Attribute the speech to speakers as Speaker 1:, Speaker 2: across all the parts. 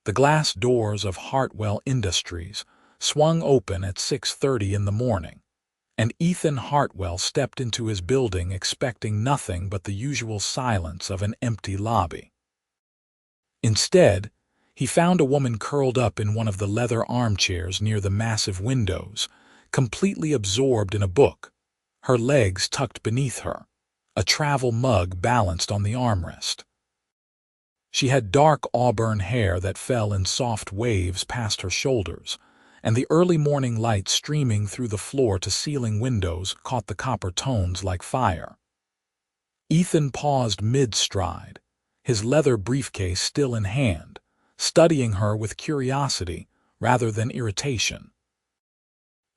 Speaker 1: The glass doors of Hartwell Industries swung open at 6:30 in the morning, and Ethan Hartwell stepped into his building expecting nothing but the usual silence of an empty lobby. Instead, he found a woman curled up in one of the leather armchairs near the massive windows, completely absorbed in a book, her legs tucked beneath her, a travel mug balanced on the armrest. She had dark auburn hair that fell in soft waves past her shoulders, and the early morning light streaming through the floor-to-ceiling windows caught the copper tones like fire. Ethan paused mid-stride, his leather briefcase still in hand, studying her with curiosity rather than irritation.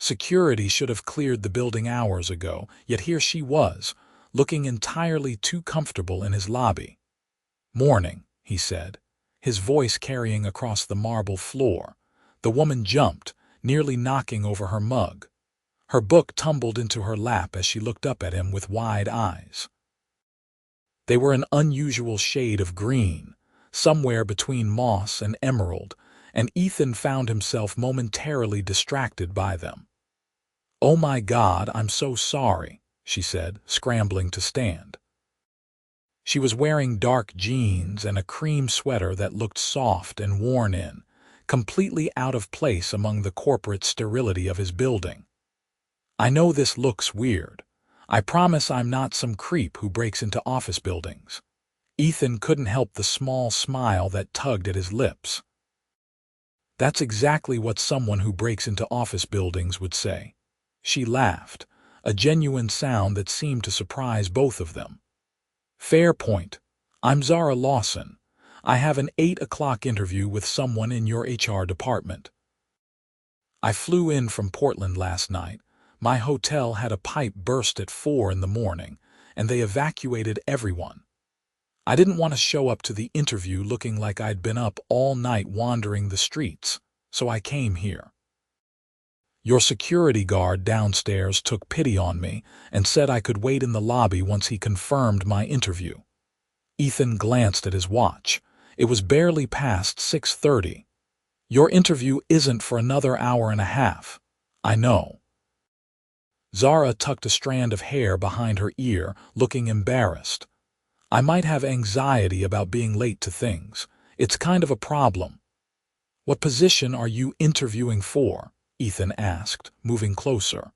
Speaker 1: Security should have cleared the building hours ago, yet here she was, looking entirely too comfortable in his lobby. "Morning," he said, his voice carrying across the marble floor. The woman jumped, nearly knocking over her mug. Her book tumbled into her lap as she looked up at him with wide eyes. They were an unusual shade of green, somewhere between moss and emerald, and Ethan found himself momentarily distracted by them. "Oh my God, I'm so sorry," she said, scrambling to stand. She was wearing dark jeans and a cream sweater that looked soft and worn in, completely out of place among the corporate sterility of his building. "I know this looks weird. I promise I'm not some creep who breaks into office buildings." Ethan couldn't help the small smile that tugged at his lips. "That's exactly what someone who breaks into office buildings would say." She laughed, a genuine sound that seemed to surprise both of them. "Fair point. I'm Zara Lawson. I have an 8 o'clock interview with someone in your HR department. I flew in from Portland last night. My hotel had a pipe burst at 4 in the morning, and they evacuated everyone. I didn't want to show up to the interview looking like I'd been up all night wandering the streets, so I came here. Your security guard downstairs took pity on me and said I could wait in the lobby once he confirmed my interview." Ethan glanced at his watch. It was barely past 6:30. "Your interview isn't for another hour and a half." "I know." Zara tucked a strand of hair behind her ear, looking embarrassed. "I might have anxiety about being late to things. It's kind of a problem." "What position are you interviewing for?" Ethan asked, moving closer.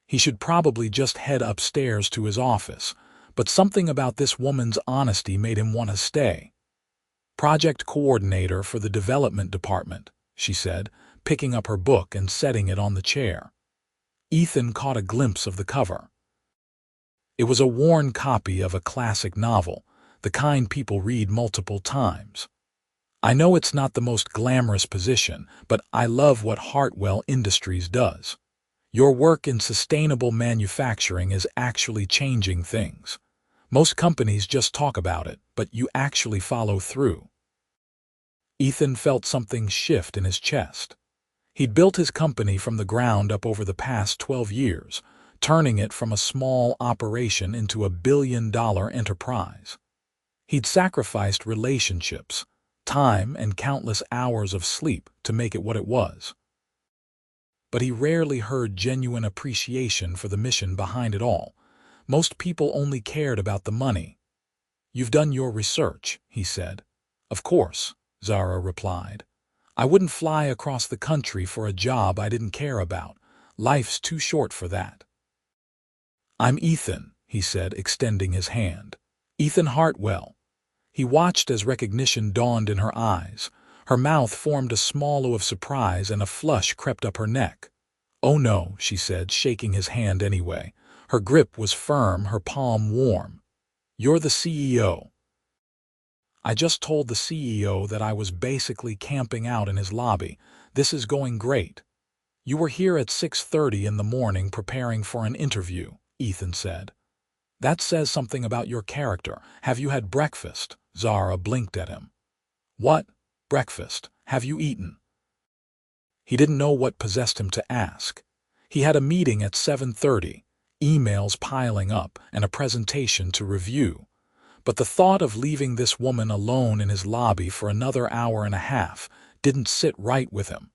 Speaker 1: He should probably just head upstairs to his office, but something about this woman's honesty made him want to stay. "Project coordinator for the development department," she said, picking up her book and setting it on the chair. Ethan caught a glimpse of the cover. It was a worn copy of a classic novel, the kind people read multiple times. "I know it's not the most glamorous position, but I love what Hartwell Industries does. Your work in sustainable manufacturing is actually changing things. Most companies just talk about it, but you actually follow through." Ethan felt something shift in his chest. He'd built his company from the ground up over the past 12 years, turning it from a small operation into a billion-dollar enterprise. He'd sacrificed relationships, time, and countless hours of sleep to make it what it was. But he rarely heard genuine appreciation for the mission behind it all. Most people only cared about the money. "You've done your research," he said. "Of course," Zara replied. "I wouldn't fly across the country for a job I didn't care about. Life's too short for that." "I'm Ethan," he said, extending his hand. "Ethan Hartwell." He watched as recognition dawned in her eyes. Her mouth formed a small O of surprise and a flush crept up her neck. "Oh no," she said, shaking his hand anyway. Her grip was firm, her palm warm. "You're the CEO." "I just told the CEO that I was basically camping out in his lobby. This is going great." "You were here at 6:30 in the morning preparing for an interview," Ethan said. "That says something about your character. Have you had breakfast?" Zara blinked at him. "What? Breakfast? Have you eaten?" He didn't know what possessed him to ask. He had a meeting at 7:30, emails piling up, and a presentation to review. But the thought of leaving this woman alone in his lobby for another hour and a half didn't sit right with him.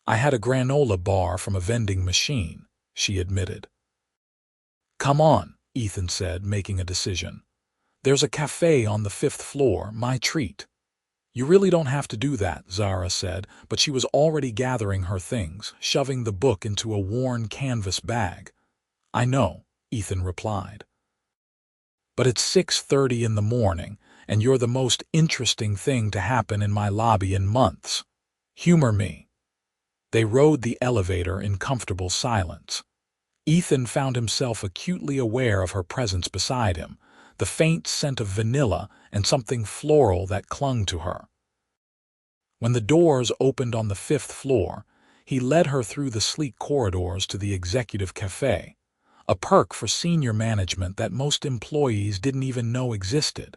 Speaker 1: "I had a granola bar from a vending machine," she admitted. "Come on," Ethan said, making a decision. "There's a cafe on the 5th floor, my treat." "You really don't have to do that," Zara said, but she was already gathering her things, shoving the book into a worn canvas bag. "I know," Ethan replied. "But it's 6:30 in the morning, and you're the most interesting thing to happen in my lobby in months. Humor me." They rode the elevator in comfortable silence. Ethan found himself acutely aware of her presence beside him, the faint scent of vanilla and something floral that clung to her. When the doors opened on the 5th floor, he led her through the sleek corridors to the executive cafe, a perk for senior management that most employees didn't even know existed.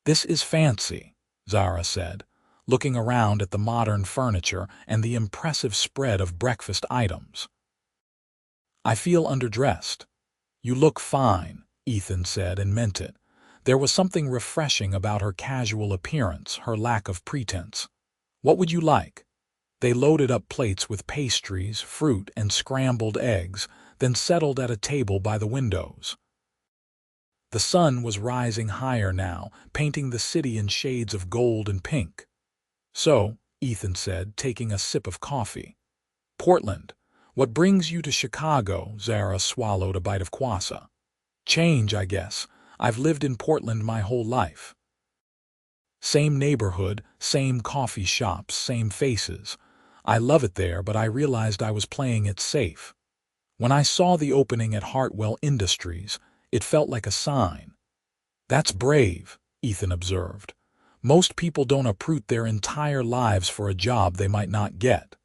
Speaker 1: "This is fancy," Zara said, looking around at the modern furniture and the impressive spread of breakfast items. "I feel underdressed." "You look fine," Ethan said, and meant it. There was something refreshing about her casual appearance, her lack of pretense. "What would you like?" They loaded up plates with pastries, fruit, and scrambled eggs, then settled at a table by the windows. The sun was rising higher now, painting the city in shades of gold and pink. "So," Ethan said, taking a sip of coffee. "Portland. What brings you to Chicago?" Zara swallowed a bite of kwasa. "Change, I guess. I've lived in Portland my whole life." "Same neighborhood, same coffee shops, same faces. I love it there, but I realized I was playing it safe. When I saw the opening at Hartwell Industries, it felt like a sign." "That's brave," Ethan observed. "Most people don't uproot their entire lives for a job they might not get."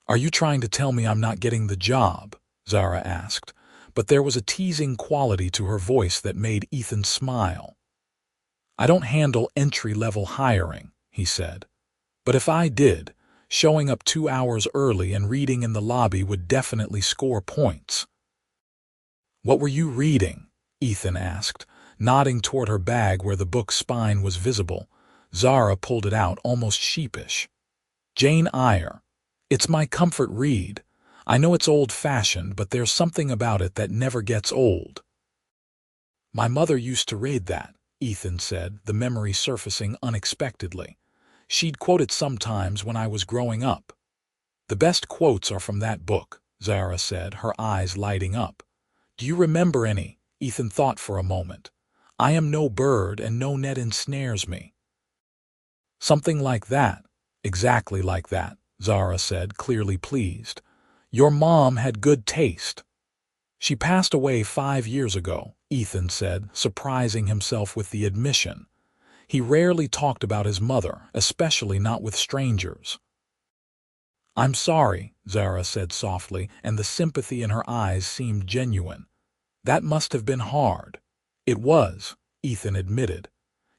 Speaker 1: "Are you trying to tell me I'm not getting the job?" Zara asked, but there was a teasing quality to her voice that made Ethan smile. "I don't handle entry-level hiring," he said. "But if I did, showing up 2 hours early and reading in the lobby would definitely score points." "What were you reading?" Ethan asked, nodding toward her bag where the book's spine was visible. Zara pulled it out, almost sheepish. "Jane Eyre. It's my comfort read. I know it's old-fashioned, but there's something about it that never gets old." "My mother used to read that," Ethan said, the memory surfacing unexpectedly. "She'd quote it sometimes when I was growing up." "The best quotes are from that book," Zara said, her eyes lighting up. "Do you remember any?" Ethan thought for a moment. "I am no bird and no net ensnares me." "Something like that. Exactly like that," Zara said, clearly pleased. "Your mom had good taste." "She passed away 5 years ago," Ethan said, surprising himself with the admission. He rarely talked about his mother, especially not with strangers. "I'm sorry," Zara said softly, and the sympathy in her eyes seemed genuine. "That must have been hard." "It was," Ethan admitted.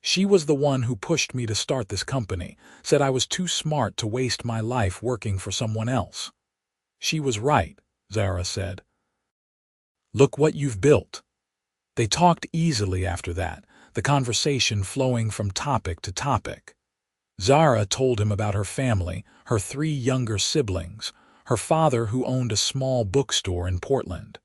Speaker 1: "She was the one who pushed me to start this company, said I was too smart to waste my life working for someone else." "She was right," Zara said. "Look what you've built." They talked easily after that, the conversation flowing from topic to topic. Zara told him about her family, her 3 younger siblings, her father who owned a small bookstore in Portland.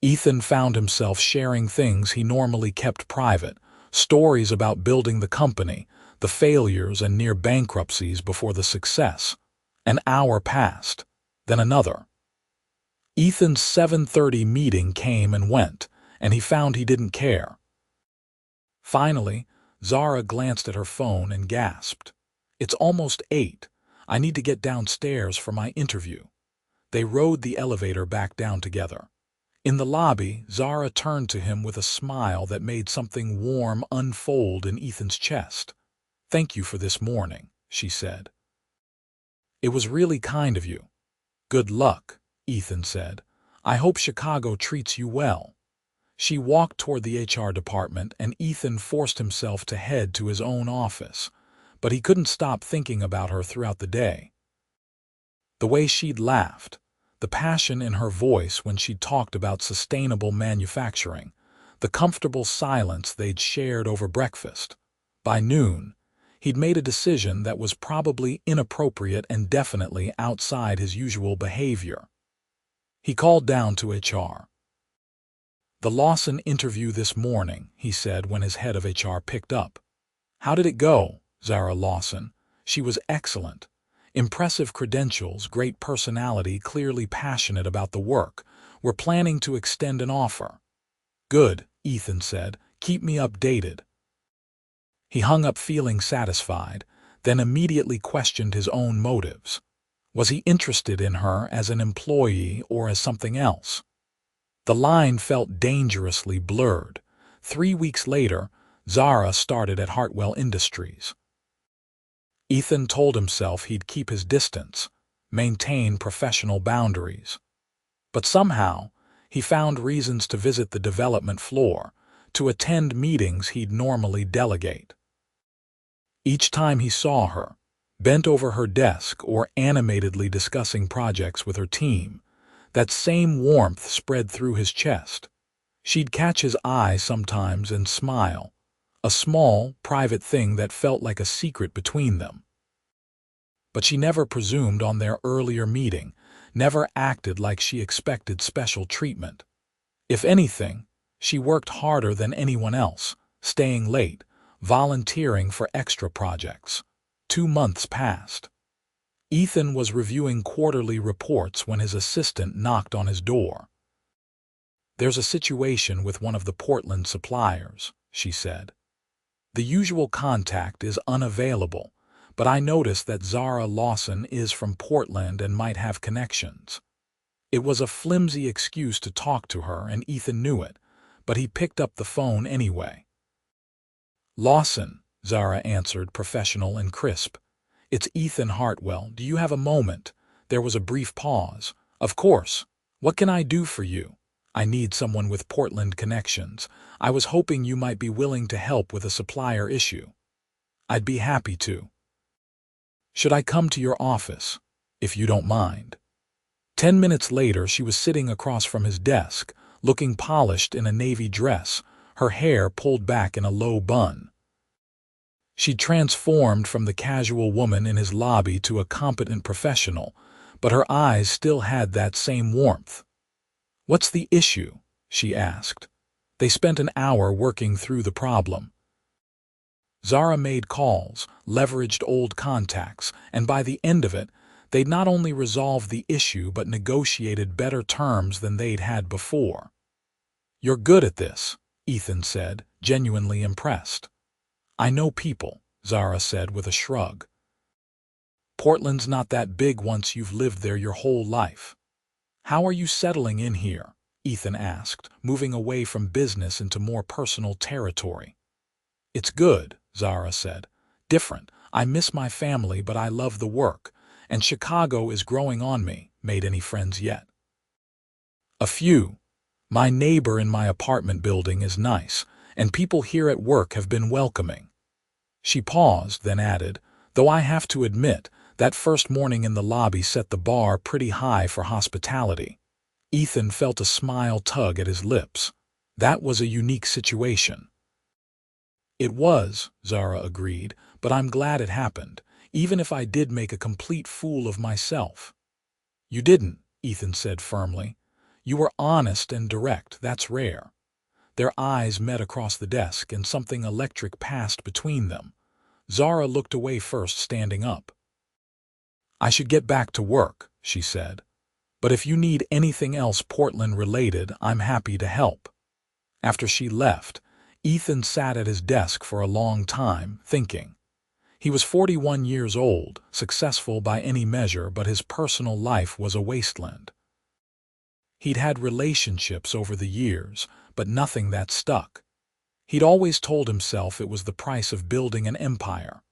Speaker 1: Ethan found himself sharing things he normally kept private, stories about building the company, the failures and near bankruptcies before the success. An hour passed, then another. Ethan's 7:30 meeting came and went, and he found he didn't care. Finally, Zara glanced at her phone and gasped. "It's almost 8. I need to get downstairs for my interview." They rode the elevator back down together. In the lobby, Zara turned to him with a smile that made something warm unfold in Ethan's chest. "Thank you for this morning," she said. "It was really kind of you." "Good luck," Ethan said. "I hope Chicago treats you well." She walked toward the HR department, and Ethan forced himself to head to his own office, but he couldn't stop thinking about her throughout the day. The way she'd laughed, the passion in her voice when she'd talked about sustainable manufacturing, the comfortable silence they'd shared over breakfast. By noon, he'd made a decision that was probably inappropriate and definitely outside his usual behavior. He called down to HR. "The Lawson interview this morning," he said when his head of HR picked up. "How did it go, Zara Lawson?" She was excellent. Impressive credentials, great personality, clearly passionate about the work. "We're planning to extend an offer." "Good," Ethan said. "Keep me updated." He hung up feeling satisfied, then immediately questioned his own motives. Was he interested in her as an employee or as something else? The line felt dangerously blurred. 3 weeks later, Zara started at Hartwell Industries. Ethan told himself he'd keep his distance, maintain professional boundaries. But somehow, he found reasons to visit the development floor, to attend meetings he'd normally delegate. Each time he saw her, bent over her desk or animatedly discussing projects with her team, that same warmth spread through his chest. She'd catch his eye sometimes and smile, a small, private thing that felt like a secret between them. But she never presumed on their earlier meeting, never acted like she expected special treatment. If anything, she worked harder than anyone else, staying late, volunteering for extra projects. 2 months passed. Ethan was reviewing quarterly reports when his assistant knocked on his door. "There's a situation with one of the Portland suppliers," she said. "The usual contact is unavailable, but I noticed that Zara Lawson is from Portland and might have connections." It was a flimsy excuse to talk to her, and Ethan knew it, but he picked up the phone anyway. "Lawson," Zara answered, professional and crisp. "It's Ethan Hartwell. Do you have a moment?" There was a brief pause. "Of course. What can I do for you?" "I need someone with Portland connections. I was hoping you might be willing to help with a supplier issue." "I'd be happy to. Should I come to your office, if you don't mind?" 10 minutes later, she was sitting across from his desk, looking polished in a navy dress, her hair pulled back in a low bun. She'd transformed from the casual woman in his lobby to a competent professional, but her eyes still had that same warmth. "What's the issue?" she asked. They spent an hour working through the problem. Zara made calls, leveraged old contacts, and by the end of it, they'd not only resolved the issue but negotiated better terms than they'd had before. "You're good at this," Ethan said, genuinely impressed. "I know people," Zara said with a shrug. "Portland's not that big once you've lived there your whole life." "How are you settling in here?" Ethan asked, moving away from business into more personal territory. "It's good," Zara said. "Different. I miss my family, but I love the work. And Chicago is growing on me." "Made any friends yet?" "A few. My neighbor in my apartment building is nice, and people here at work have been welcoming." She paused, then added, "Though I have to admit, that first morning in the lobby set the bar pretty high for hospitality." Ethan felt a smile tug at his lips. That was a unique situation. "It was," Zara agreed, "but I'm glad it happened, even if I did make a complete fool of myself." "You didn't," Ethan said firmly. "You were honest and direct. That's rare." Their eyes met across the desk, and something electric passed between them. Zara looked away first, standing up. "I should get back to work," she said. "But if you need anything else Portland-related, I'm happy to help." After she left, Ethan sat at his desk for a long time, thinking. He was 41 years old, successful by any measure, but his personal life was a wasteland. He'd had relationships over the years, but nothing that stuck. He'd always told himself it was the price of building an empire.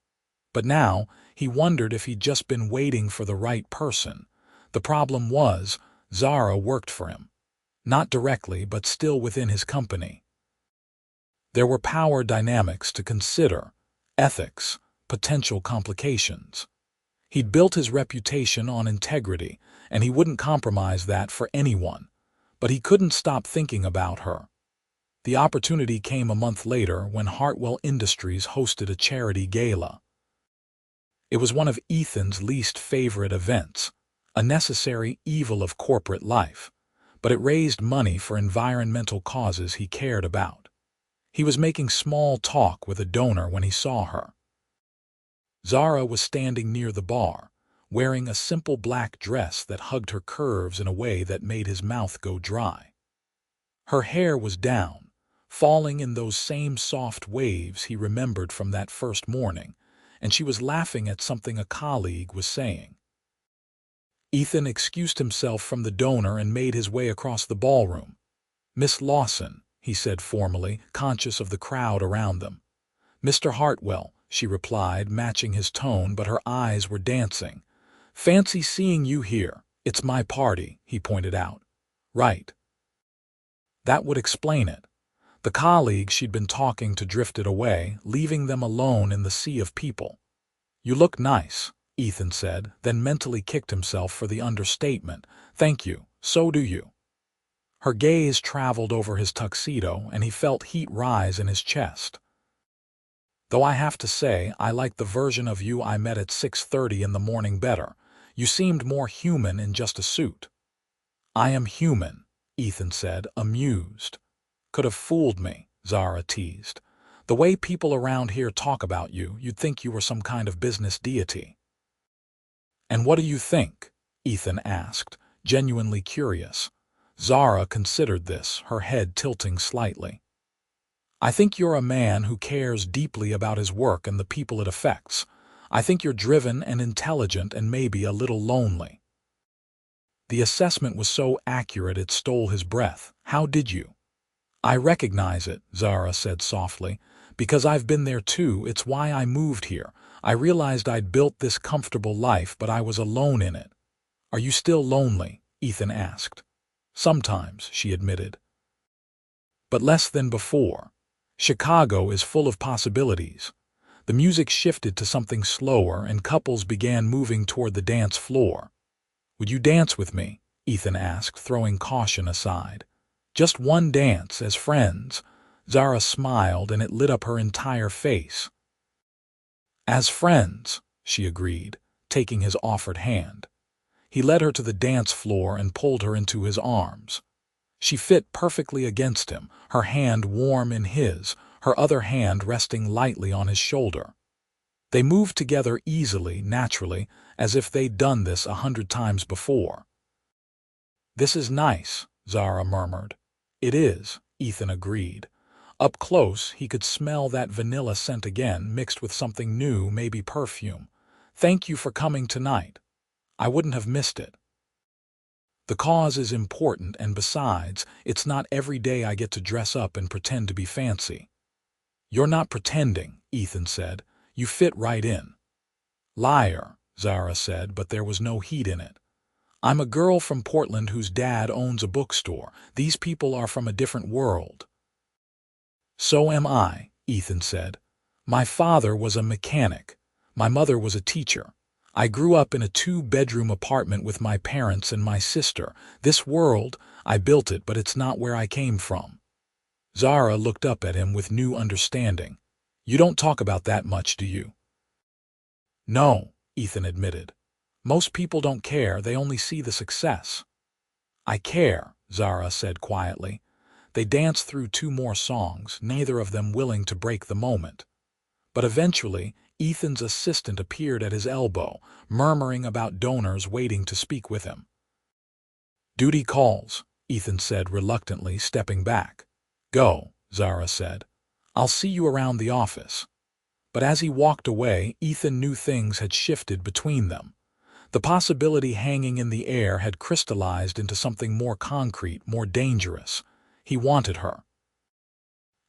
Speaker 1: But now, he wondered if he'd just been waiting for the right person. The problem was, Zara worked for him. Not directly, but still within his company. There were power dynamics to consider, ethics, potential complications. He'd built his reputation on integrity, and he wouldn't compromise that for anyone. But he couldn't stop thinking about her. The opportunity came a month later when Hartwell Industries hosted a charity gala. It was one of Ethan's least favorite events, a necessary evil of corporate life, but it raised money for environmental causes he cared about. He was making small talk with a donor when he saw her. Zara was standing near the bar, wearing a simple black dress that hugged her curves in a way that made his mouth go dry. Her hair was down, falling in those same soft waves he remembered from that first morning, and she was laughing at something a colleague was saying. Ethan excused himself from the donor and made his way across the ballroom. "Miss Lawson," he said formally, conscious of the crowd around them. "Mr. Hartwell," she replied, matching his tone, but her eyes were dancing. "Fancy seeing you here. It's my party," he pointed out. "Right." That would explain it. The colleague she'd been talking to drifted away, leaving them alone in the sea of people. "You look nice," Ethan said, then mentally kicked himself for the understatement. "Thank you, so do you." Her gaze traveled over his tuxedo, and he felt heat rise in his chest. "Though I have to say, I like the version of you I met at 6:30 in the morning better. You seemed more human in just a suit." "I am human," Ethan said, amused. "Could have fooled me," Zara teased. "The way people around here talk about you, you'd think you were some kind of business deity." "And what do you think?" Ethan asked, genuinely curious. Zara considered this, her head tilting slightly. "I think you're a man who cares deeply about his work and the people it affects. I think you're driven and intelligent and maybe a little lonely." The assessment was so accurate it stole his breath. "How did you?" "I recognize it," Zara said softly. "Because I've been there too. It's why I moved here. I realized I'd built this comfortable life, but I was alone in it." "Are you still lonely?" Ethan asked. "Sometimes," she admitted. "But less than before. Chicago is full of possibilities." The music shifted to something slower, and couples began moving toward the dance floor. "Would you dance with me?" Ethan asked, throwing caution aside. "Just one dance, as friends." Zara smiled, and it lit up her entire face. "As friends," she agreed, taking his offered hand. He led her to the dance floor and pulled her into his arms. She fit perfectly against him, her hand warm in his, her other hand resting lightly on his shoulder. They moved together easily, naturally, as if they'd done this 100 times before. "This is nice," Zara murmured. "It is," Ethan agreed. Up close, he could smell that vanilla scent again, mixed with something new, maybe perfume. "Thank you for coming tonight. I wouldn't have missed it. The cause is important, and besides, it's not every day I get to dress up and pretend to be fancy." "You're not pretending," Ethan said. "You fit right in." "Liar," Zara said, but there was no heat in it. "I'm a girl from Portland whose dad owns a bookstore. These people are from a different world." "So am I," Ethan said. "My father was a mechanic. My mother was a teacher. I grew up in a 2-bedroom apartment with my parents and my sister. This world, I built it, but it's not where I came from." Zara looked up at him with new understanding. "You don't talk about that much, do you?" "No," Ethan admitted. "Most people don't care, they only see the success." "I care," Zara said quietly. They danced through 2 more songs, neither of them willing to break the moment. But eventually, Ethan's assistant appeared at his elbow, murmuring about donors waiting to speak with him. "Duty calls," Ethan said reluctantly, stepping back. "Go," Zara said. "I'll see you around the office." But as he walked away, Ethan knew things had shifted between them. The possibility hanging in the air had crystallized into something more concrete, more dangerous. He wanted her.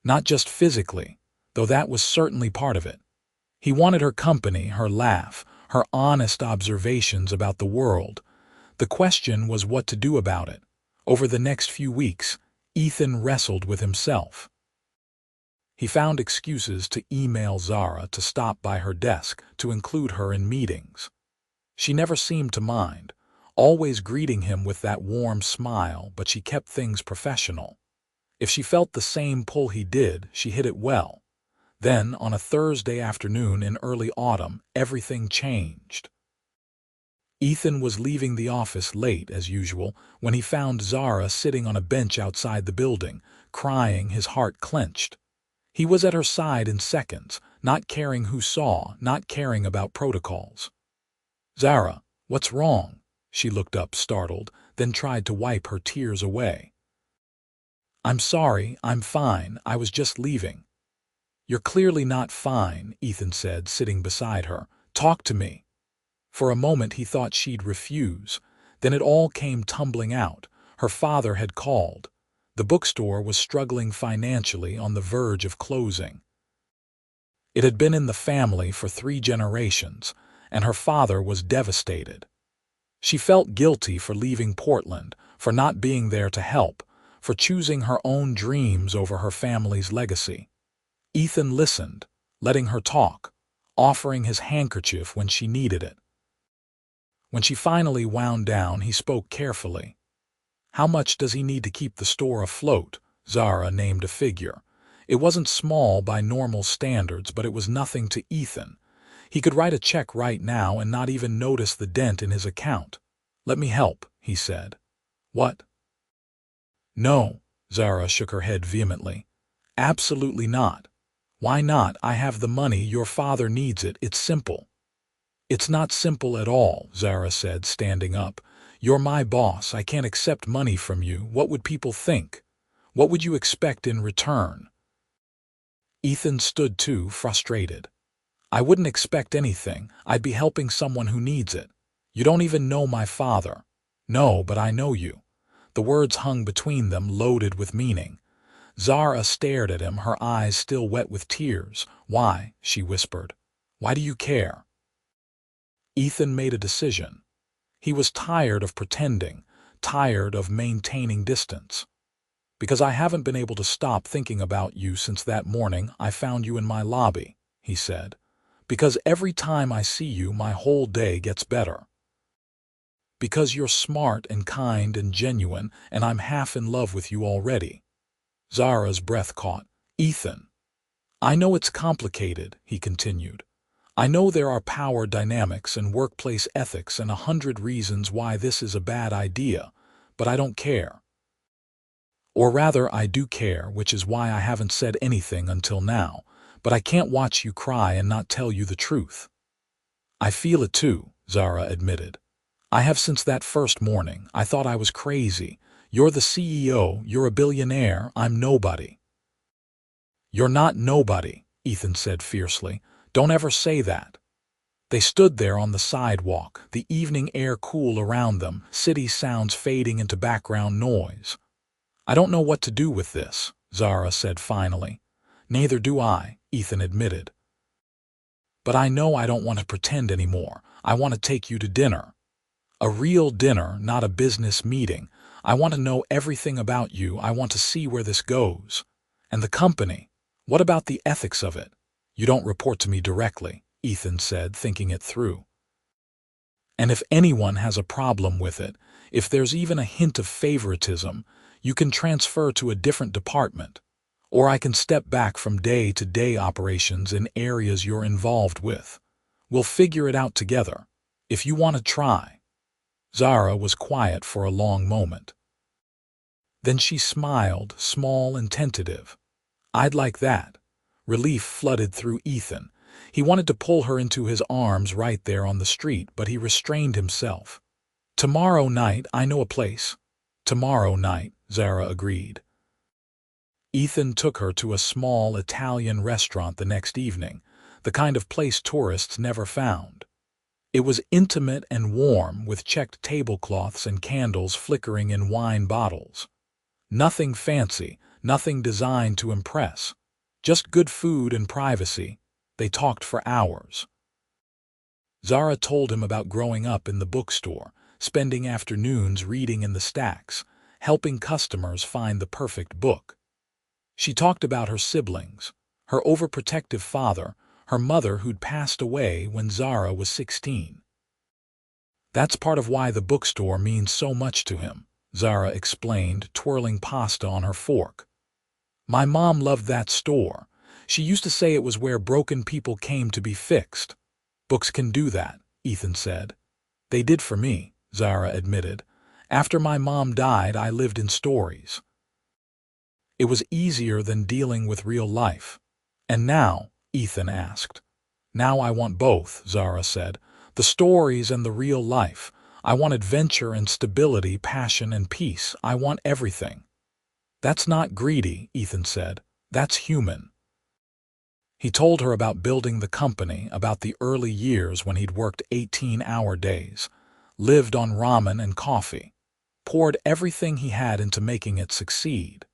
Speaker 1: Not just physically, though that was certainly part of it. He wanted her company, her laugh, her honest observations about the world. The question was what to do about it. Over the next few weeks, Ethan wrestled with himself. He found excuses to email Zara, to stop by her desk, to include her in meetings. She never seemed to mind, always greeting him with that warm smile, but she kept things professional. If she felt the same pull he did, she hit it well. Then, on a Thursday afternoon in early autumn, everything changed. Ethan was leaving the office late, as usual, when he found Zara sitting on a bench outside the building, crying, his heart clenched. He was at her side in seconds, not caring who saw, not caring about protocols. "Zara, what's wrong?" She looked up, startled, then tried to wipe her tears away. "I'm sorry, I'm fine, I was just leaving." "You're clearly not fine," Ethan said, sitting beside her. "Talk to me." For a moment he thought she'd refuse. Then it all came tumbling out. Her father had called. The bookstore was struggling financially, on the verge of closing. It had been in the family for 3 generations, and her father was devastated. She felt guilty for leaving Portland, for not being there to help, for choosing her own dreams over her family's legacy. Ethan listened, letting her talk, offering his handkerchief when she needed it. When she finally wound down, he spoke carefully. "How much does he need to keep the store afloat?" Zara named a figure. It wasn't small by normal standards, but it was nothing to Ethan. He could write a check right now and not even notice the dent in his account. "Let me help," he said. "What?" "No," Zara shook her head vehemently. "Absolutely not. Why not? I have the money, your father needs it, it's simple." "It's not simple at all," Zara said, standing up. "You're my boss, I can't accept money from you. What would people think? What would you expect in return?" Ethan stood too, frustrated. "I wouldn't expect anything, I'd be helping someone who needs it. You don't even know my father." "No, but I know you." The words hung between them, loaded with meaning. Zara stared at him, her eyes still wet with tears. "Why?" she whispered. "Why do you care?" Ethan made a decision. He was tired of pretending, tired of maintaining distance. "Because I haven't been able to stop thinking about you since that morning I found you in my lobby," he said. "Because every time I see you, my whole day gets better. Because you're smart and kind and genuine, and I'm half in love with you already." Zara's breath caught. "Ethan." "I know it's complicated," he continued. "I know there are power dynamics and workplace ethics and 100 reasons why this is a bad idea, but I don't care. Or rather, I do care, which is why I haven't said anything until now, but I can't watch you cry and not tell you the truth." "I feel it too," Zara admitted. "I have since that first morning. I thought I was crazy. You're the CEO, you're a billionaire, I'm nobody." "You're not nobody," Ethan said fiercely. "Don't ever say that." They stood there on the sidewalk, the evening air cool around them, city sounds fading into background noise. "I don't know what to do with this," Zara said finally. "Neither do I," Ethan admitted. "But I know I don't want to pretend anymore. I want to take you to dinner. A real dinner, not a business meeting. I want to know everything about you. I want to see where this goes. And the company. What about the ethics of it? You don't report to me directly," Ethan said, thinking it through. "And if anyone has a problem with it, if there's even a hint of favoritism, you can transfer to a different department. Or I can step back from day-to-day operations in areas you're involved with. We'll figure it out together. If you want to try." Zara was quiet for a long moment. Then she smiled, small and tentative. "I'd like that." Relief flooded through Ethan. He wanted to pull her into his arms right there on the street, but he restrained himself. "Tomorrow night, I know a place." "Tomorrow night," Zara agreed. Ethan took her to a small Italian restaurant the next evening, the kind of place tourists never found. It was intimate and warm, with checked tablecloths and candles flickering in wine bottles. Nothing fancy, nothing designed to impress. Just good food and privacy. They talked for hours. Zara told him about growing up in the bookstore, spending afternoons reading in the stacks, helping customers find the perfect book. She talked about her siblings, her overprotective father, her mother who'd passed away when Zara was 16. "That's part of why the bookstore means so much to him," Zara explained, twirling pasta on her fork. My mom loved that store. She used to say it was where broken people came to be fixed. Books can do that, Ethan said. They did for me, Zara admitted. After my mom died, I lived in stories. It was easier than dealing with real life. And now, Ethan asked. Now I want both, Zara said. The stories and the real life. I want adventure and stability, passion and peace. I want everything. That's not greedy, Ethan said. That's human. He told her about building the company, about the early years when he'd worked 18-hour days, lived on ramen and coffee, poured everything he had into making it succeed.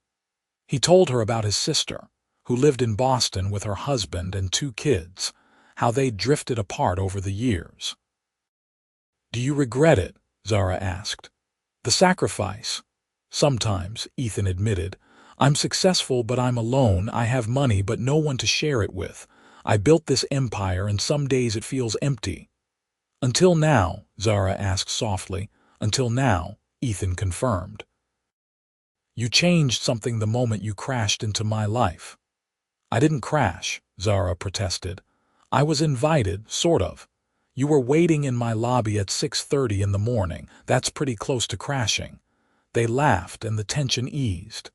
Speaker 1: He told her about his sister, who lived in Boston with her husband and 2 kids, how they'd drifted apart over the years. Do you regret it? Zara asked. The sacrifice. Sometimes, Ethan admitted. I'm successful, but I'm alone. I have money, but no one to share it with. I built this empire, and some days it feels empty. Until now, Zara asked softly. Until now, Ethan confirmed. You changed something the moment you crashed into my life. I didn't crash, Zara protested. I was invited, sort of. You were waiting in my lobby at 6:30 in the morning. That's pretty close to crashing. They laughed and the tension eased.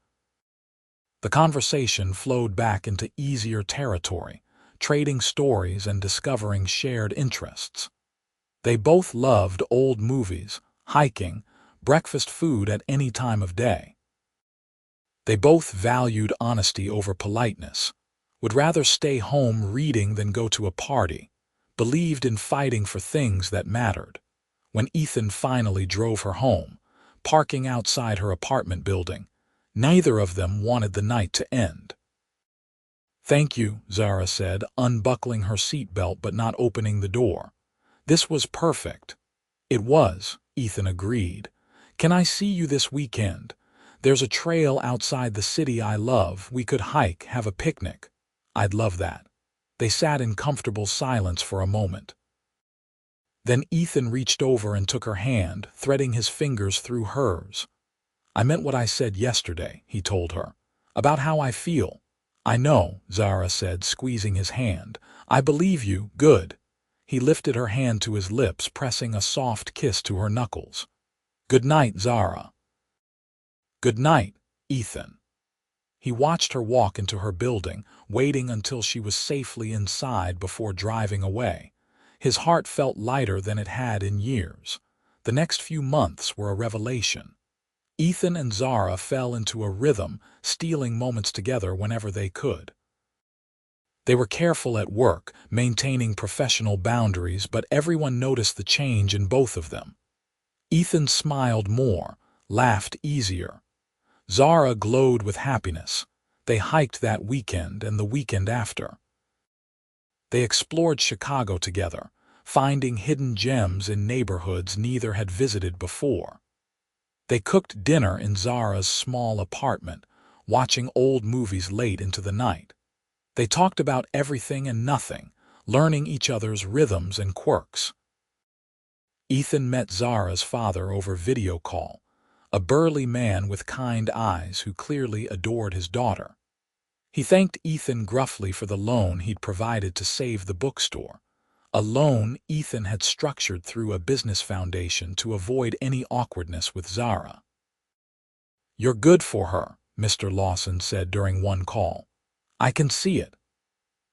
Speaker 1: The conversation flowed back into easier territory, trading stories and discovering shared interests. They both loved old movies, hiking, breakfast food at any time of day. They both valued honesty over politeness, would rather stay home reading than go to a party, believed in fighting for things that mattered. When Ethan finally drove her home, parking outside her apartment building, neither of them wanted the night to end. Thank you, Zara said, unbuckling her seatbelt but not opening the door. This was perfect. It was, Ethan agreed. Can I see you this weekend? There's a trail outside the city I love. We could hike, have a picnic. I'd love that. They sat in comfortable silence for a moment. Then Ethan reached over and took her hand, threading his fingers through hers. I meant what I said yesterday, he told her, about how I feel. I know, Zara said, squeezing his hand. I believe you, good. He lifted her hand to his lips, pressing a soft kiss to her knuckles. Good night, Zara. Good night, Ethan. He watched her walk into her building, waiting until she was safely inside before driving away. His heart felt lighter than it had in years. The next few months were a revelation. Ethan and Zara fell into a rhythm, stealing moments together whenever they could. They were careful at work, maintaining professional boundaries, but everyone noticed the change in both of them. Ethan smiled more, laughed easier. Zara glowed with happiness. They hiked that weekend and the weekend after. They explored Chicago together, finding hidden gems in neighborhoods neither had visited before. They cooked dinner in Zara's small apartment, watching old movies late into the night. They talked about everything and nothing, learning each other's rhythms and quirks. Ethan met Zara's father over video call, a burly man with kind eyes who clearly adored his daughter. He thanked Ethan gruffly for the loan he'd provided to save the bookstore, a loan Ethan had structured through a business foundation to avoid any awkwardness with Zara. You're good for her, Mr. Lawson said during one call. I can see it.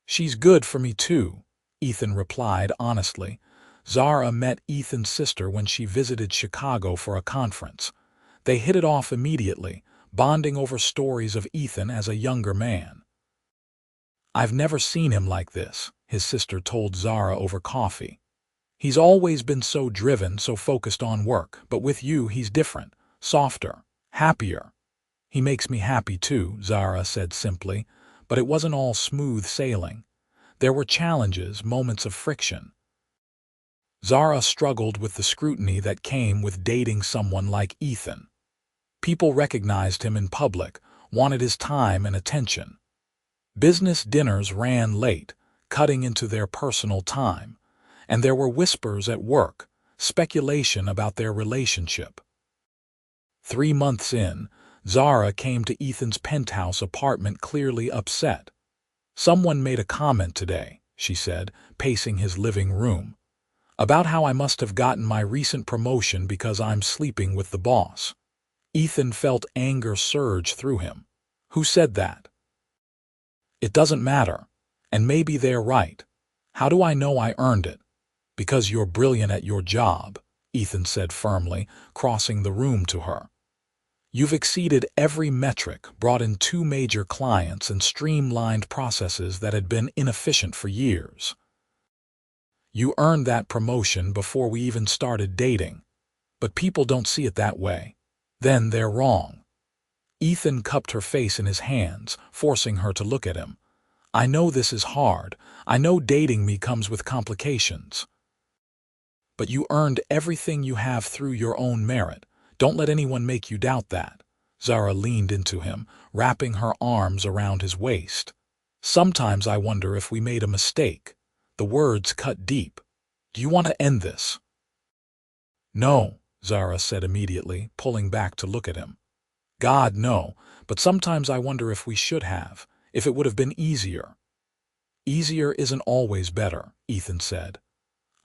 Speaker 1: She's good for me too, Ethan replied honestly. Zara met Ethan's sister when she visited Chicago for a conference. They hit it off immediately, bonding over stories of Ethan as a younger man. I've never seen him like this, his sister told Zara over coffee. He's always been so driven, so focused on work, but with you he's different, softer, happier. He makes me happy too, Zara said simply, but it wasn't all smooth sailing. There were challenges, moments of friction. Zara struggled with the scrutiny that came with dating someone like Ethan. People recognized him in public, wanted his time and attention. Business dinners ran late, cutting into their personal time, and there were whispers at work, speculation about their relationship. 3 months in, Zara came to Ethan's penthouse apartment clearly upset. "Someone made a comment today," she said, pacing his living room, "about how I must have gotten my recent promotion because I'm sleeping with the boss." Ethan felt anger surge through him. "Who said that?" "It doesn't matter. And maybe they're right. How do I know I earned it?" "Because you're brilliant at your job," Ethan said firmly, crossing the room to her. "You've exceeded every metric, brought in 2 major clients, and streamlined processes that had been inefficient for years. You earned that promotion before we even started dating. But people don't see it that way. Then they're wrong." Ethan cupped her face in his hands, forcing her to look at him. "I know this is hard. I know dating me comes with complications. But you earned everything you have through your own merit. Don't let anyone make you doubt that." Zara leaned into him, wrapping her arms around his waist. "Sometimes I wonder if we made a mistake." The words cut deep. "Do you want to end this?" "No," Zara said immediately, pulling back to look at him. "God, no, but sometimes I wonder if we should have, if it would have been easier." "Easier isn't always better," Ethan said.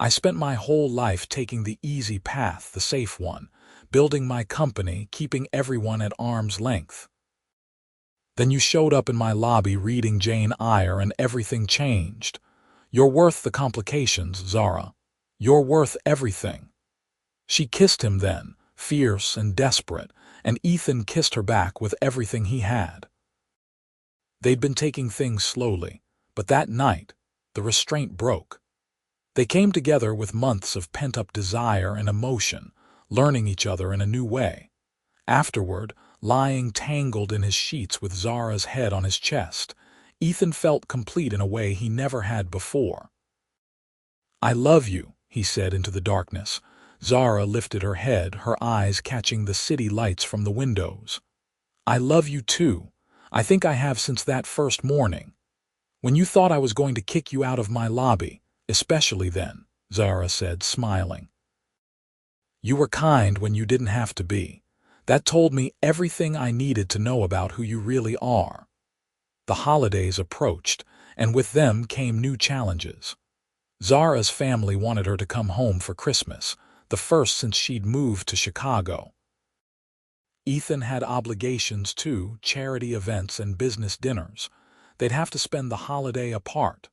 Speaker 1: "I spent my whole life taking the easy path, the safe one, building my company, keeping everyone at arm's length. Then you showed up in my lobby reading Jane Eyre and everything changed. You're worth the complications, Zara. You're worth everything." She kissed him then, fierce and desperate, and Ethan kissed her back with everything he had. They'd been taking things slowly, but that night, the restraint broke. They came together with months of pent-up desire and emotion, learning each other in a new way. Afterward, lying tangled in his sheets with Zara's head on his chest, Ethan felt complete in a way he never had before. "I love you," he said into the darkness. Zara lifted her head, her eyes catching the city lights from the windows. "I love you too. I think I have since that first morning. When you thought I was going to kick you out of my lobby, especially then," Zara said, smiling. "You were kind when you didn't have to be. That told me everything I needed to know about who you really are." The holidays approached, and with them came new challenges. Zara's family wanted her to come home for Christmas, the first since she'd moved to Chicago. Ethan had obligations too, charity events and business dinners. They'd have to spend the holiday apart.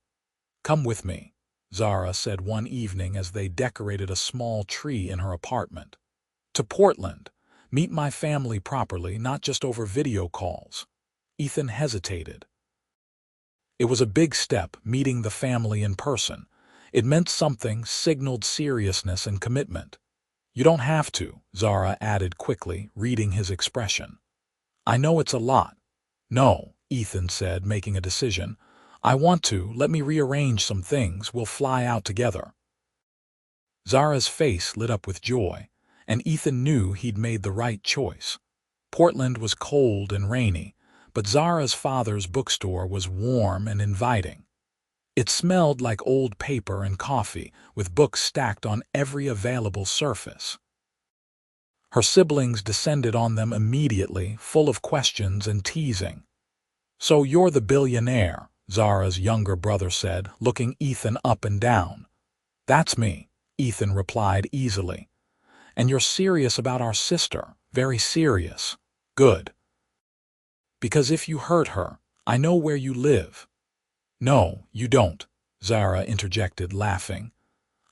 Speaker 1: "Come with me," Zara said one evening as they decorated a small tree in her apartment. "To Portland. Meet my family properly, not just over video calls." Ethan hesitated. It was a big step, meeting the family in person. It meant something, signaled seriousness and commitment. "You don't have to," Zara added quickly, reading his expression. "I know it's a lot." "No," Ethan said, making a decision. "I want to. Let me rearrange some things. We'll fly out together." Zara's face lit up with joy, and Ethan knew he'd made the right choice. Portland was cold and rainy, but Zara's father's bookstore was warm and inviting. It smelled like old paper and coffee, with books stacked on every available surface. Her siblings descended on them immediately, full of questions and teasing. "So you're the billionaire," Zara's younger brother said, looking Ethan up and down. "That's me," Ethan replied easily. "And you're serious about our sister, very serious." "Good. Because if you hurt her, I know where you live." "No, you don't," Zara interjected, laughing.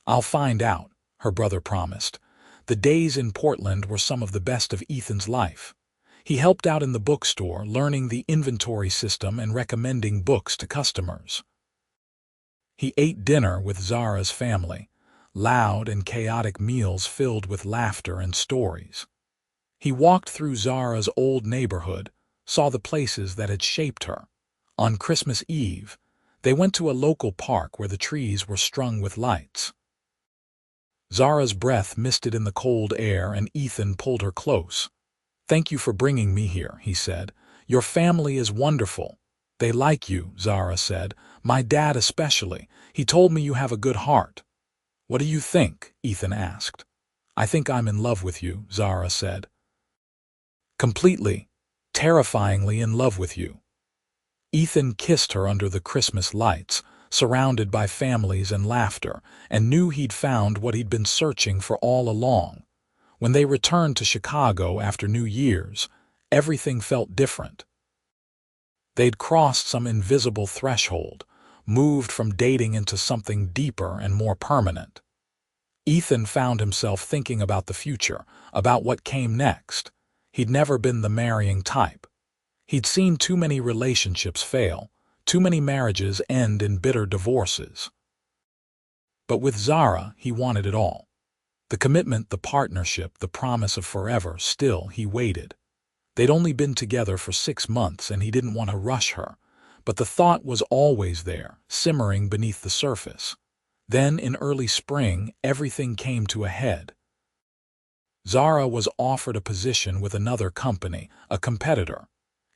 Speaker 1: "I'll find out," her brother promised. The days in Portland were some of the best of Ethan's life. He helped out in the bookstore, learning the inventory system and recommending books to customers. He ate dinner with Zara's family, loud and chaotic meals filled with laughter and stories. He walked through Zara's old neighborhood, saw the places that had shaped her. On Christmas Eve, they went to a local park where the trees were strung with lights. Zara's breath misted in the cold air, and Ethan pulled her close. "Thank you for bringing me here," he said. "Your family is wonderful." "They like you," Zara said. "My dad especially. He told me you have a good heart." "What do you think?" Ethan asked. "I think I'm in love with you," Zara said. "Completely." terrifyingly in love with you." Ethan kissed her under the Christmas lights, surrounded by families and laughter, and knew he'd found what he'd been searching for all along. When they returned to Chicago after New Year's, everything felt different. They'd crossed some invisible threshold, moved from dating into something deeper and more permanent. Ethan found himself thinking about the future, about what came next. He'd never been the marrying type. He'd seen too many relationships fail, too many marriages end in bitter divorces. But with Zara, he wanted it all. The commitment, the partnership, the promise of forever. Still, he waited. They'd only been together for 6 months and he didn't want to rush her, but the thought was always there, simmering beneath the surface. Then, in early spring, everything came to a head. Zara was offered a position with another company, a competitor.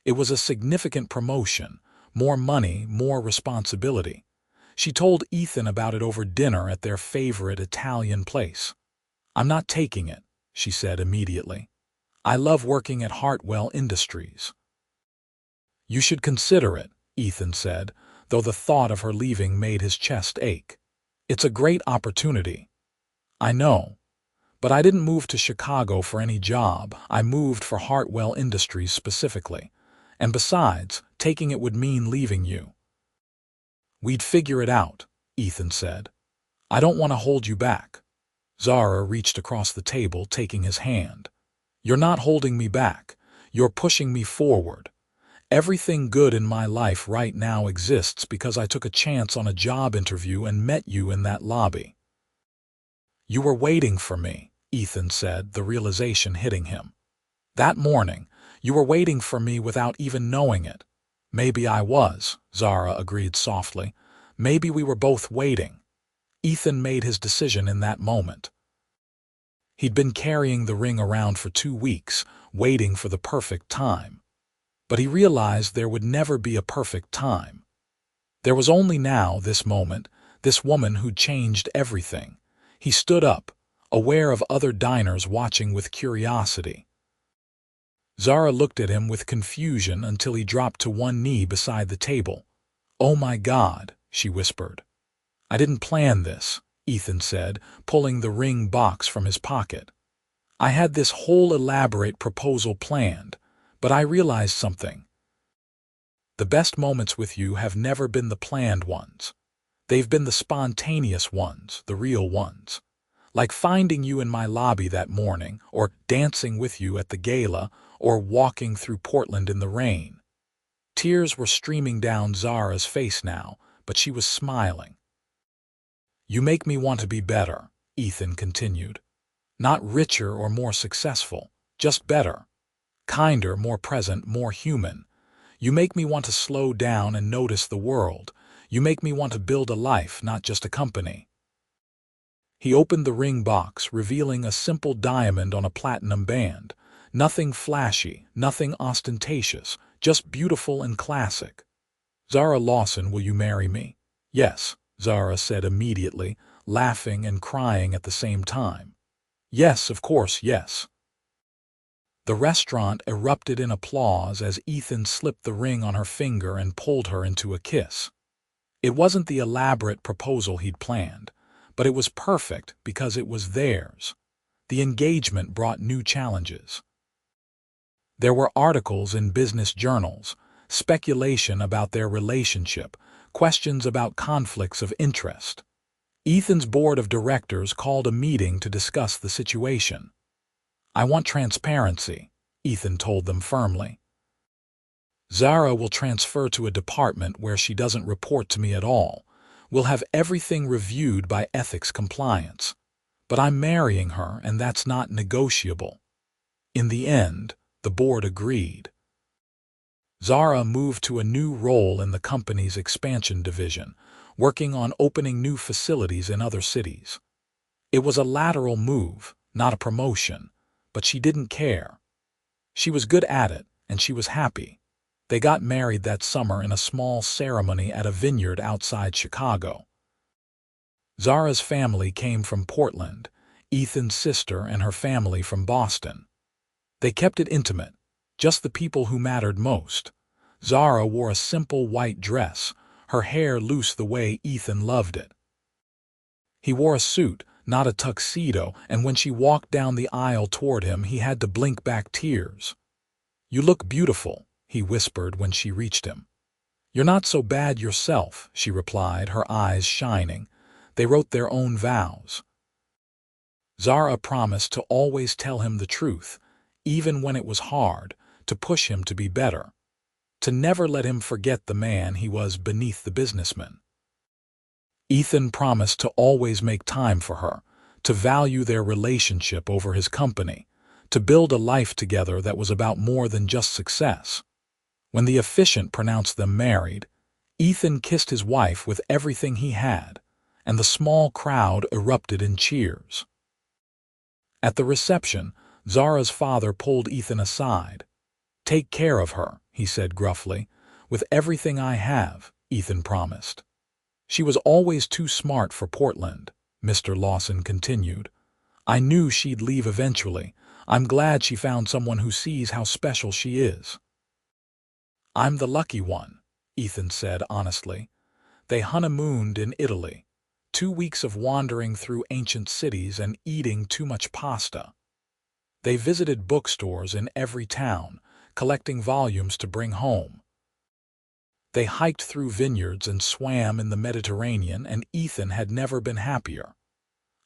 Speaker 1: It was a significant promotion, more money, more responsibility. She told Ethan about it over dinner at their favorite Italian place. "I'm not taking it," she said immediately. "I love working at Hartwell Industries." "You should consider it," Ethan said, though the thought of her leaving made his chest ache. "It's a great opportunity." "I know. But I didn't move to Chicago for any job. I moved for Hartwell Industries specifically. And besides, taking it would mean leaving you." "We'd figure it out," Ethan said. "I don't want to hold you back." Zara reached across the table, taking his hand. "You're not holding me back. You're pushing me forward. Everything good in my life right now exists because I took a chance on a job interview and met you in that lobby." "You were waiting for me," Ethan said, the realization hitting him. "That morning, you were waiting for me without even knowing it." "Maybe I was," Zara agreed softly. "Maybe we were both waiting." Ethan made his decision in that moment. He'd been carrying the ring around for 2 weeks, waiting for the perfect time. But he realized there would never be a perfect time. There was only now, this moment, this woman who'd changed everything. He stood up, aware of other diners watching with curiosity. Zara looked at him with confusion until he dropped to one knee beside the table. "Oh my God," she whispered. "I didn't plan this," Ethan said, pulling the ring box from his pocket. "I had this whole elaborate proposal planned, but I realized something. The best moments with you have never been the planned ones. They've been the spontaneous ones, the real ones. Like finding you in my lobby that morning, or dancing with you at the gala, or walking through Portland in the rain." Tears were streaming down Zara's face now, but she was smiling. "You make me want to be better," Ethan continued. "Not richer or more successful, just better. Kinder, more present, more human. You make me want to slow down and notice the world. You make me want to build a life, not just a company." He opened the ring box, revealing a simple diamond on a platinum band. Nothing flashy, nothing ostentatious, just beautiful and classic. "Zara Lawson, will you marry me?" "Yes," Zara said immediately, laughing and crying at the same time. "Yes, of course, yes." The restaurant erupted in applause as Ethan slipped the ring on her finger and pulled her into a kiss. It wasn't the elaborate proposal he'd planned, but it was perfect because it was theirs. The engagement brought new challenges. There were articles in business journals, speculation about their relationship, questions about conflicts of interest. Ethan's board of directors called a meeting to discuss the situation. "I want transparency," Ethan told them firmly. "Zara will transfer to a department where she doesn't report to me at all. We'll have everything reviewed by ethics compliance. But I'm marrying her, and that's not negotiable." In the end, the board agreed. Zara moved to a new role in the company's expansion division, working on opening new facilities in other cities. It was a lateral move, not a promotion, but she didn't care. She was good at it, and she was happy. They got married that summer in a small ceremony at a vineyard outside Chicago. Zara's family came from Portland, Ethan's sister and her family from Boston. They kept it intimate, just the people who mattered most. Zara wore a simple white dress, her hair loose the way Ethan loved it. He wore a suit, not a tuxedo, and when she walked down the aisle toward him, he had to blink back tears. "You look beautiful," he whispered when she reached him. "You're not so bad yourself," she replied, her eyes shining. They wrote their own vows. Zara promised to always tell him the truth, even when it was hard, to push him to be better, to never let him forget the man he was beneath the businessman. Ethan promised to always make time for her, to value their relationship over his company, to build a life together that was about more than just success. When the officiant pronounced them married, Ethan kissed his wife with everything he had, and the small crowd erupted in cheers. At the reception, Zara's father pulled Ethan aside. "Take care of her," he said gruffly. "With everything I have," Ethan promised. "She was always too smart for Portland," Mr. Lawson continued. "I knew she'd leave eventually. I'm glad she found someone who sees how special she is." "I'm the lucky one," Ethan said honestly. They honeymooned in Italy, 2 weeks of wandering through ancient cities and eating too much pasta. They visited bookstores in every town, collecting volumes to bring home. They hiked through vineyards and swam in the Mediterranean, and Ethan had never been happier.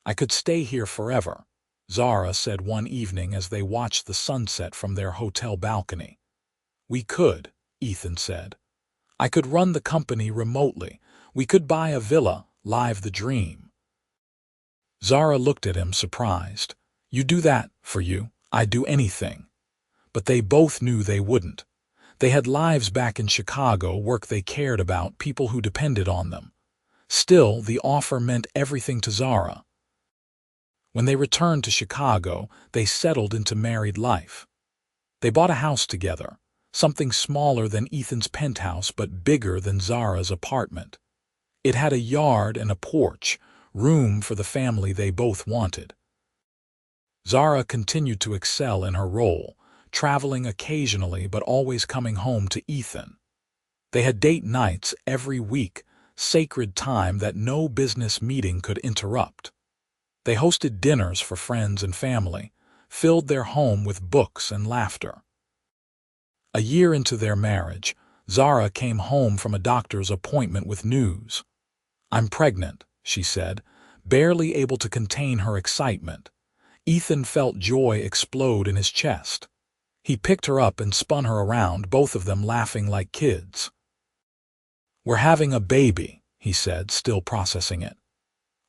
Speaker 1: "I could stay here forever," Zara said one evening as they watched the sunset from their hotel balcony. "We could," Ethan said. "I could run the company remotely. We could buy a villa, live the dream." Zara looked at him surprised. "You do that, for you, I'd do anything." But they both knew they wouldn't. They had lives back in Chicago, work they cared about, people who depended on them. Still, the offer meant everything to Zara. When they returned to Chicago, they settled into married life. They bought a house together, something smaller than Ethan's penthouse but bigger than Zara's apartment. It had a yard and a porch, room for the family they both wanted. Zara continued to excel in her role, traveling occasionally but always coming home to Ethan. They had date nights every week, sacred time that no business meeting could interrupt. They hosted dinners for friends and family, filled their home with books and laughter. A year into their marriage, Zara came home from a doctor's appointment with news. "I'm pregnant," she said, barely able to contain her excitement. Ethan felt joy explode in his chest. He picked her up and spun her around, both of them laughing like kids. "We're having a baby," he said, still processing it.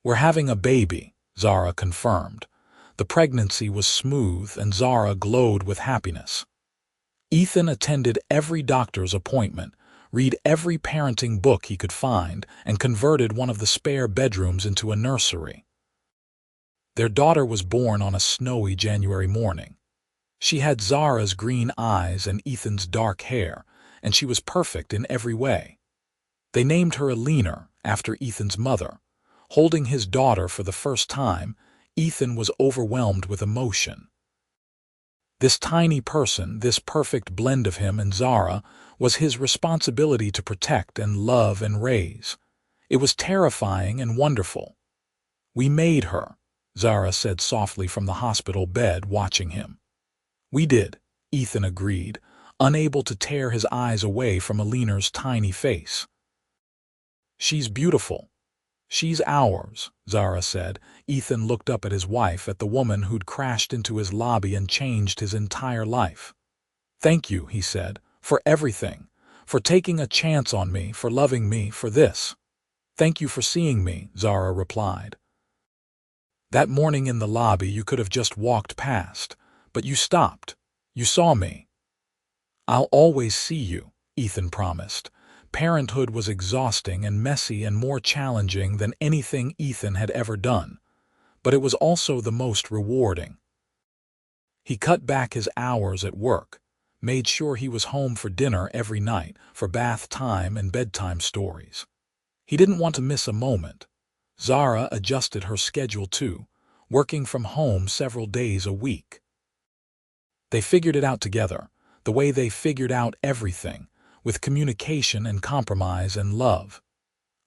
Speaker 1: "We're having a baby," Zara confirmed. The pregnancy was smooth and Zara glowed with happiness. Ethan attended every doctor's appointment, read every parenting book he could find, and converted one of the spare bedrooms into a nursery. Their daughter was born on a snowy January morning. She had Zara's green eyes and Ethan's dark hair, and she was perfect in every way. They named her Elena, after Ethan's mother. Holding his daughter for the first time, Ethan was overwhelmed with emotion. This tiny person, this perfect blend of him and Zara, was his responsibility to protect and love and raise. It was terrifying and wonderful. "We made her," Zara said softly from the hospital bed, watching him. "We did," Ethan agreed, unable to tear his eyes away from Elena's tiny face. "She's beautiful. She's ours," Zara said. Ethan looked up at his wife, at the woman who'd crashed into his lobby and changed his entire life. "Thank you," he said, "for everything, for taking a chance on me, for loving me, for this." "Thank you for seeing me," Zara replied. "That morning in the lobby you could have just walked past, but you stopped. You saw me." "I'll always see you," Ethan promised. Parenthood was exhausting and messy and more challenging than anything Ethan had ever done, but it was also the most rewarding. He cut back his hours at work, made sure he was home for dinner every night, for bath time and bedtime stories. He didn't want to miss a moment. Zara adjusted her schedule too, working from home several days a week. They figured it out together. the way they figured out everything, with communication and compromise and love.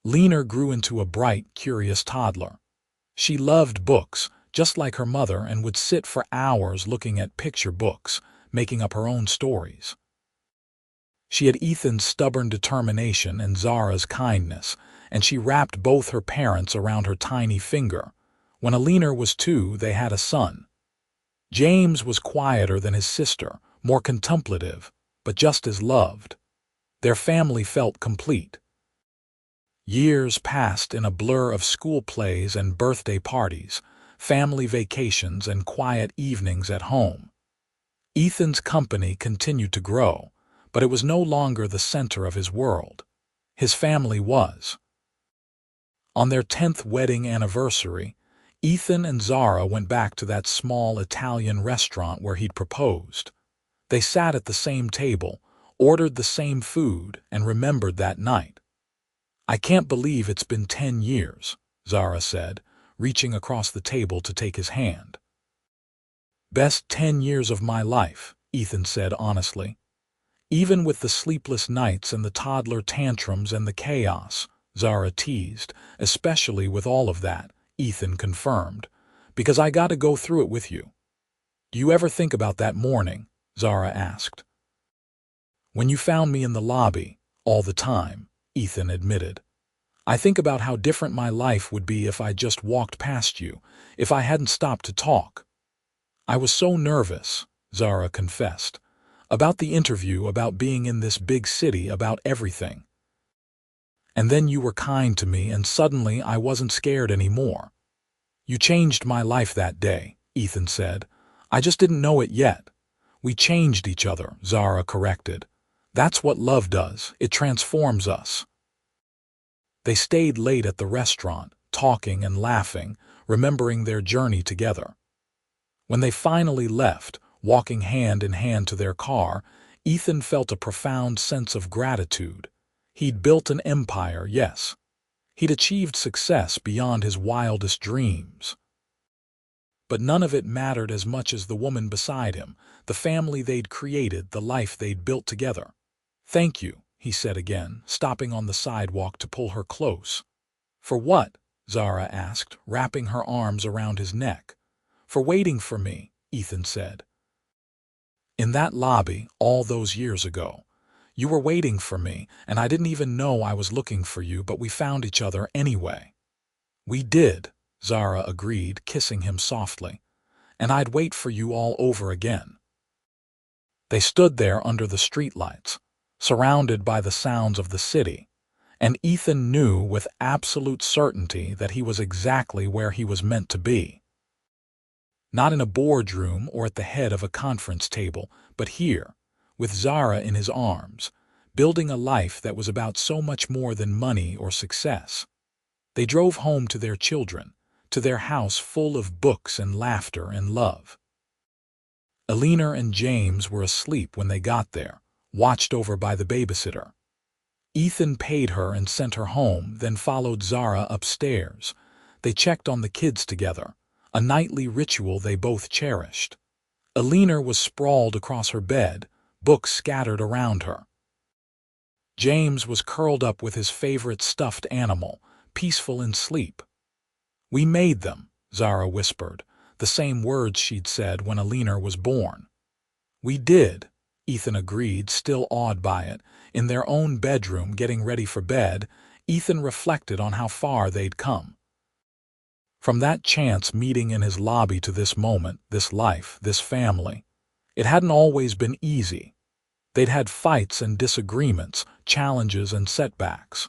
Speaker 1: Lena grew into a bright, curious toddler. She loved books, just like her mother, and would sit for hours looking at picture books, making up her own stories. She had Ethan's stubborn determination and Zara's kindness, and she wrapped both her parents around her tiny finger. When Alina was 2, they had a son. James was quieter than his sister, more contemplative, but just as loved. Their family felt complete. Years passed in a blur of school plays and birthday parties, family vacations and quiet evenings at home. Ethan's company continued to grow, but it was no longer the center of his world. His family was. On their 10th wedding anniversary, Ethan and Zara went back to that small Italian restaurant where he'd proposed. They sat at the same table, ordered the same food, and remembered that night. "I can't believe it's been 10 years, Zara said, reaching across the table to take his hand. "Best 10 years of my life," Ethan said honestly. "Even with the sleepless nights and the toddler tantrums and the chaos," Zara teased, "especially with all of that," Ethan confirmed, "because I got to go through it with you." "Do you ever think about that morning?" Zara asked. "When you found me in the lobby, all the time," Ethan admitted. "I think about how different my life would be if I just walked past you, if I hadn't stopped to talk." "I was so nervous," Zara confessed, "about the interview, about being in this big city, about everything. And then you were kind to me, and suddenly I wasn't scared anymore." "You changed my life that day," Ethan said. "I just didn't know it yet." "We changed each other," Zara corrected. "That's what love does. It transforms us." They stayed late at the restaurant, talking and laughing, remembering their journey together. When they finally left, walking hand in hand to their car, Ethan felt a profound sense of gratitude. He'd built an empire, yes. He'd achieved success beyond his wildest dreams. But none of it mattered as much as the woman beside him, the family they'd created, the life they'd built together. "Thank you," he said again, stopping on the sidewalk to pull her close. "For what?" Zara asked, wrapping her arms around his neck. "For waiting for me," Ethan said. "In that lobby, all those years ago. You were waiting for me, and I didn't even know I was looking for you, but we found each other anyway." "We did," Zara agreed, kissing him softly. "And I'd wait for you all over again." They stood there under the streetlights, surrounded by the sounds of the city, and Ethan knew with absolute certainty that he was exactly where he was meant to be. Not in a boardroom or at the head of a conference table, but here, with Zara in his arms, building a life that was about so much more than money or success. They drove home to their children, to their house full of books and laughter and love. Alina and James were asleep when they got there, watched over by the babysitter. Ethan paid her and sent her home, then followed Zara upstairs. They checked on the kids together, a nightly ritual they both cherished. Alina was sprawled across her bed, books scattered around her. James was curled up with his favorite stuffed animal, peaceful in sleep. "We made them," Zara whispered, the same words she'd said when Alina was born. "We did," Ethan agreed, still awed by it. In their own bedroom, getting ready for bed, Ethan reflected on how far they'd come. From that chance meeting in his lobby to this moment, this life, this family. It hadn't always been easy. They'd had fights and disagreements, challenges and setbacks.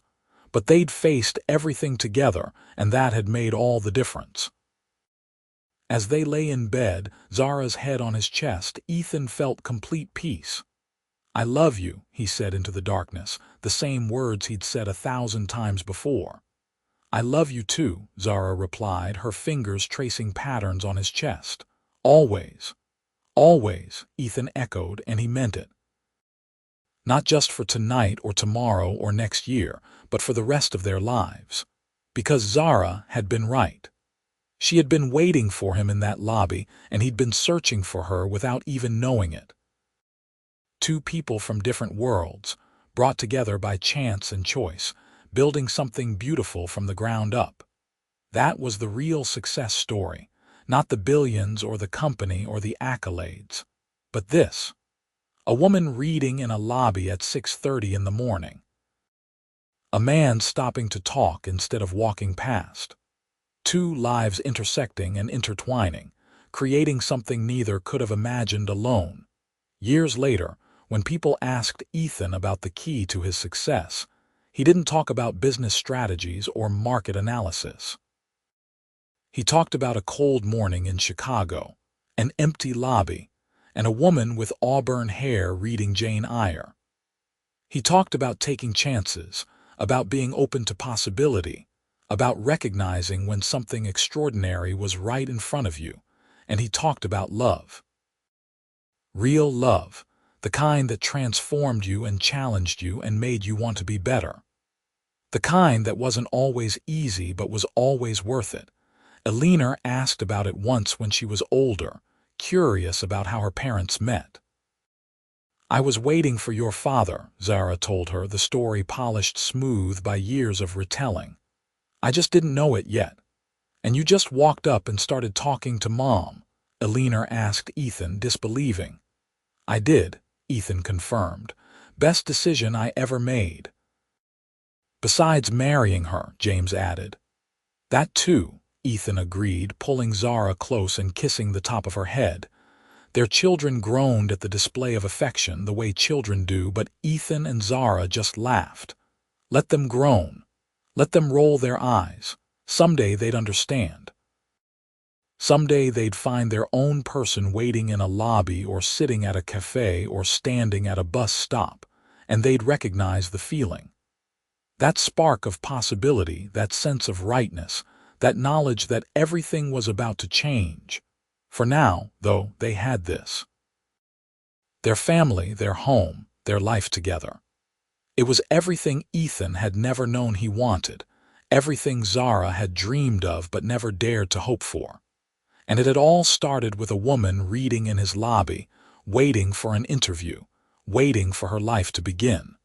Speaker 1: But they'd faced everything together, and that had made all the difference. As they lay in bed, Zara's head on his chest, Ethan felt complete peace. "I love you," he said into the darkness, the same words he'd said 1,000 times before. "I love you too," Zara replied, her fingers tracing patterns on his chest. "Always." "Always," Ethan echoed, and he meant it. Not just for tonight or tomorrow or next year, but for the rest of their lives. Because Zara had been right. She had been waiting for him in that lobby, and he'd been searching for her without even knowing it. Two people from different worlds, brought together by chance and choice, building something beautiful from the ground up. That was the real success story, not the billions or the company or the accolades. But this, a woman reading in a lobby at 6:30 in the morning. A man stopping to talk instead of walking past. Two lives intersecting and intertwining, creating something neither could have imagined alone. Years later, when people asked Ethan about the key to his success, he didn't talk about business strategies or market analysis. He talked about a cold morning in Chicago, an empty lobby, and a woman with auburn hair reading Jane Eyre. He talked about taking chances, about being open to possibility, about recognizing when something extraordinary was right in front of you, and he talked about love. Real love, the kind that transformed you and challenged you and made you want to be better. The kind that wasn't always easy but was always worth it. Eleanor asked about it once when she was older, curious about how her parents met. "I was waiting for your father," Zara told her, the story polished smooth by years of retelling. "I just didn't know it yet. And you just walked up and started talking to Mom," Eleanor asked Ethan, disbelieving. "I did," Ethan confirmed. "Best decision I ever made." "Besides marrying her," James added. "That too," Ethan agreed, pulling Zara close and kissing the top of her head. Their children groaned at the display of affection the way children do, but Ethan and Zara just laughed. Let them groan. Let them roll their eyes. Someday they'd understand. Someday they'd find their own person waiting in a lobby or sitting at a cafe or standing at a bus stop, and they'd recognize the feeling. That spark of possibility, that sense of rightness, that knowledge that everything was about to change. For now, though, they had this. Their family, their home, their life together. It was everything Ethan had never known he wanted, everything Zara had dreamed of but never dared to hope for. And it had all started with a woman reading in his lobby, waiting for an interview, waiting for her life to begin.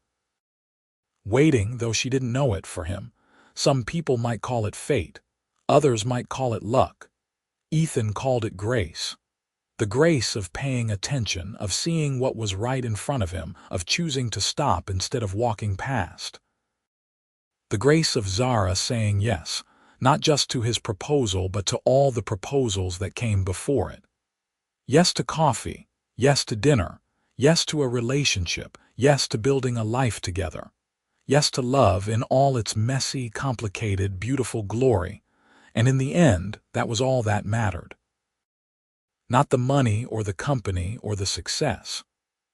Speaker 1: Waiting, though she didn't know it, for him. Some people might call it fate. Others might call it luck. Ethan called it grace. The grace of paying attention, of seeing what was right in front of him, of choosing to stop instead of walking past. The grace of Zara saying yes, not just to his proposal but to all the proposals that came before it. Yes to coffee, yes to dinner, yes to a relationship, yes to building a life together. Yes to love in all its messy, complicated, beautiful glory. And in the end, that was all that mattered. Not the money or the company or the success.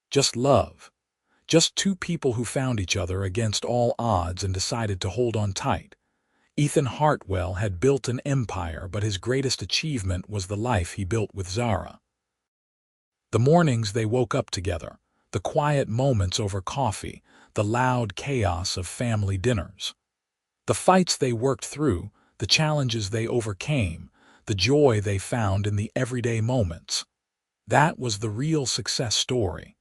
Speaker 1: Just love. Just two people who found each other against all odds and decided to hold on tight. Ethan Hartwell had built an empire, but his greatest achievement was the life he built with Zara. The mornings they woke up together, the quiet moments over coffee, the loud chaos of family dinners. The fights they worked through, the challenges they overcame, the joy they found in the everyday moments. That was the real success story.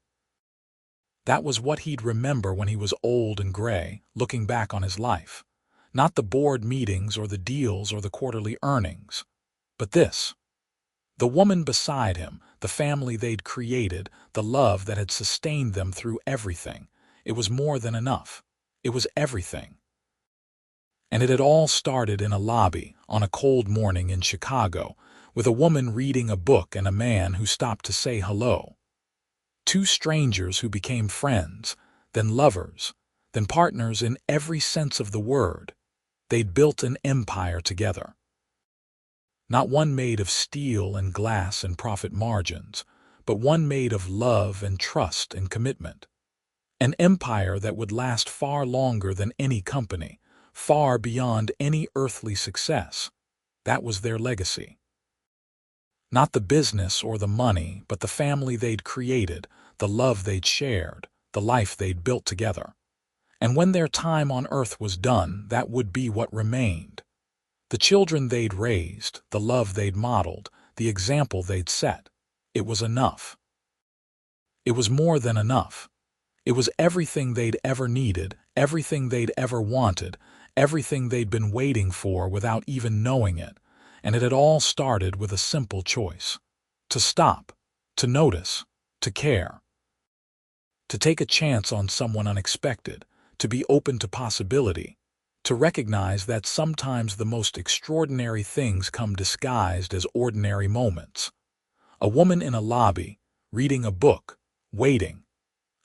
Speaker 1: That was what he'd remember when he was old and gray, looking back on his life. Not the board meetings or the deals or the quarterly earnings, but this. The woman beside him, the family they'd created, the love that had sustained them through everything. It was more than enough. It was everything. And it had all started in a lobby on a cold morning in Chicago, with a woman reading a book and a man who stopped to say hello. Two strangers who became friends, then lovers, then partners in every sense of the word. They'd built an empire together. Not one made of steel and glass and profit margins, but one made of love and trust and commitment. An empire that would last far longer than any company, far beyond any earthly success. That was their legacy. Not the business or the money, but the family they'd created, the love they'd shared, the life they'd built together. And when their time on earth was done, that would be what remained. The children they'd raised, the love they'd modeled, the example they'd set. It was enough. It was more than enough. It was everything they'd ever needed, everything they'd ever wanted, everything they'd been waiting for without even knowing it, and it had all started with a simple choice. To stop, to notice, to care. To take a chance on someone unexpected, to be open to possibility, to recognize that sometimes the most extraordinary things come disguised as ordinary moments. A woman in a lobby, reading a book, waiting.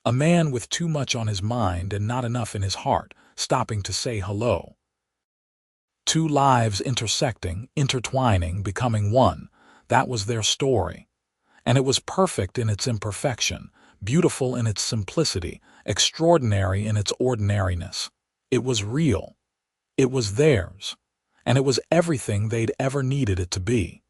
Speaker 1: A man with too much on his mind and not enough in his heart, stopping to say hello. Two lives intersecting, intertwining, becoming one. That was their story. And it was perfect in its imperfection, beautiful in its simplicity, extraordinary in its ordinariness. It was real. It was theirs. And it was everything they'd ever needed it to be.